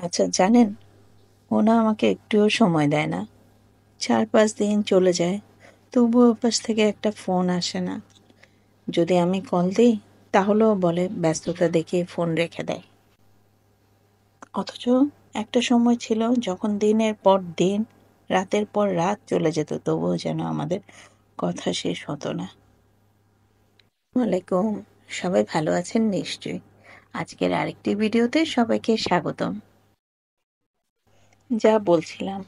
আচ্ছা জানেন, ও না আমাকে একটুও সময় দেয় না। 4-5 দিন চলে যায়, তবুও ওর পাশ থেকে একটা ফোন আসে না। যদি আমি কল দিই তাহলেও বলে ব্যস্ততা দেখিয়ে ফোন রেখে দেয়। অথচ একটা সময় ছিল যখন দিনের পর দিন, রাতের পর রাত চলে যেত, তবুও যেন আমাদের কথা শেষ হতো না। ওয়ালাইকুম। সবাই ভালো আছেন নিশ্চয়ই। আজকের আরেকটি ভিডিওতে সবাইকে স্বাগতম। যা বলছিলাম,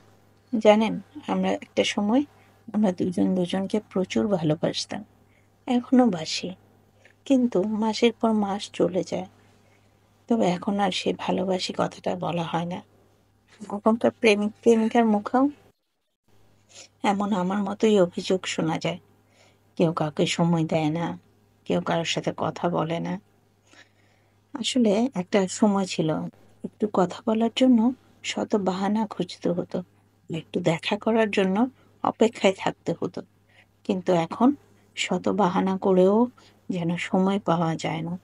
জানেন, একটা সময় আমরা দুজন দুজনকে প্রচুর ভালোবাসতাম, এখনো বাসি। কিন্তু মাসের পর মাস চলে যায়, তবে এখন আর সে ভালোবাসি কথাটা বলা হয় না। এখনকার প্রেমিক প্রেমিকার মুখেও এমন আমার মতোই অভিযোগ শোনা যায়। কেউ কাউকে সময় দেয় না, কেউ কারোর সাথে কথা বলে না। আসলে একটা সময় ছিল, একটু কথা বলার জন্য শত বাহানা খুঁজতে হতো, একটু দেখা করার জন্য অপেক্ষায় থাকতে হতো। কিন্তু এখন শত বাহানা করেও যেন সময় পাওয়া যায় না।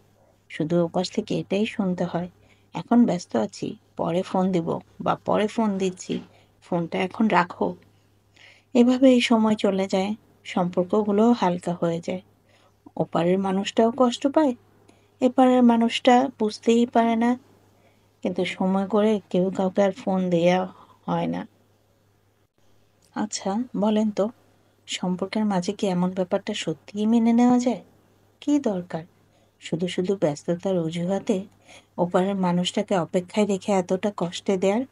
শুধু ওপাশ থেকে এটাই শুনতে হয়, এখন ব্যস্ত আছি, পরে ফোন দিব, বা পরে ফোন দিচ্ছি, ফোনটা এখন রাখো। এভাবে এই সময় চলে যায়, সম্পর্কগুলোও হালকা হয়ে যায়। ওপারের মানুষটাও কষ্ট পায়, এপারের মানুষটা বুঝতেই পারে না। কিন্তু সময় করে কেউ কাউকে আর ফোন দেয়া হয় না। আচ্ছা বলেন তো, সম্পর্কের মাঝে কি এমন ব্যাপারটা সত্যিই মেনে নেওয়া যায়? কি দরকার শুধু শুধু ব্যস্ততার অজুহাতে ওপারের মানুষটাকে অপেক্ষায় রেখে এতটা কষ্টে দেয়ার?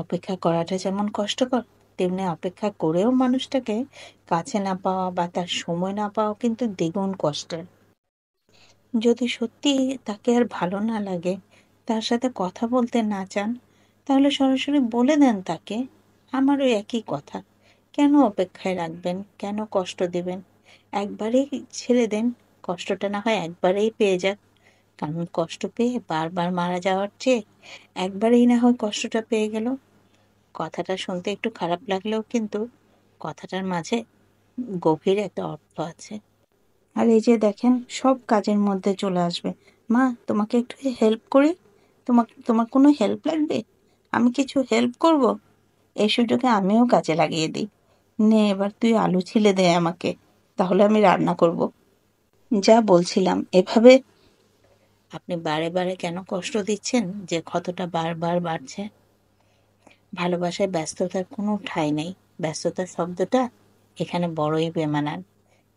অপেক্ষা করাটা যেমন কষ্টকর, তেমনি অপেক্ষা করেও মানুষটাকে কাছে না পাওয়া বা তার সময় না পাওয়া কিন্তু দ্বিগুণ কষ্টের। যদি সত্যি তাকে আর ভালো না লাগে, তার সাথে কথা বলতে না চান, তাহলে সরাসরি বলে দেন তাকে। আমারও একই কথা। কেন অপেক্ষায় রাখবেন, কেন কষ্ট দেবেন? একবারেই ছেড়ে দেন, কষ্টটা না হয় একবারেই পেয়ে যাক। কারণ কষ্ট পেয়ে বারবার মারা যাওয়ার চেয়ে একবারেই না হয় কষ্টটা পেয়ে গেল। কথাটা শুনতে একটু খারাপ লাগলেও কিন্তু কথাটার মাঝে গভীর একটা অর্থ আছে। আর এই যে দেখেন, সব কাজের মধ্যে চলে আসবে, মা তোমাকে একটু হেল্প করি, তোমার কোনো হেল্প লাগবে, আমি কিছু হেল্প করব। এই সুযোগে আমিও কাজে লাগিয়ে দিই, নে এবার তুই আলু ছিলে দে আমাকে, তাহলে আমি রান্না করব। যা বলছিলাম, এভাবে আপনি বারে বারে কেন কষ্ট দিচ্ছেন যে ক্ষতটা বারবার বাড়ছে? ভালোবাসায় ব্যস্ততার কোনো ঠাঁই নেই। ব্যস্ততা শব্দটা এখানে বড়ই বেমানান।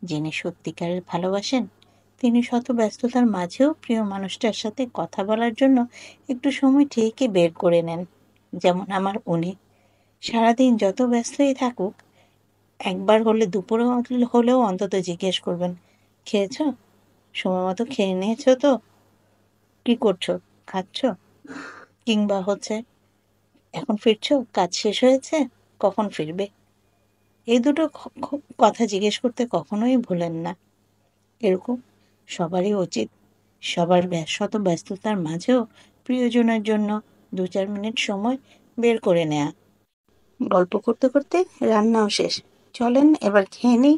যিনি সত্যিকারের ভালোবাসেন, তিনি শত ব্যস্ততার মাঝেও প্রিয় মানুষটার সাথে কথা বলার জন্য একটু সময় ঠিকই বের করে নেন। যেমন আমার উনি, সারাদিন যত ব্যস্তই থাকুক, একবার হলে দুপুরে হলেও অন্তত জিজ্ঞেস করবেন, খেয়েছো, সময় মতো খেয়ে নিয়েছো তো, কি করছো, খাচ্ছো, কিংবা এখন ফিরছো, কাজ শেষ হয়েছে, কখন ফিরবে। এই দুটো কথা জিজ্ঞেস করতে কখনোই ভুলেন না। এরকম সবারই উচিত, সবার শত ব্যস্ততার মাঝেও প্রিয়জনের জন্য 2-4 মিনিট সময় বের করে নেয়া। গল্প করতে করতে রান্নাও শেষ, চলেন এবার খেয়ে নিই।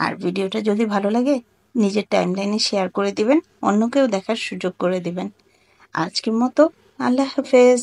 আর ভিডিওটা যদি ভালো লাগে নিজের টাইমলাইনে শেয়ার করে দিবেন, অন্যকেও দেখার সুযোগ করে দিবেন। আজকের মতো আল্লাহ হাফেজ।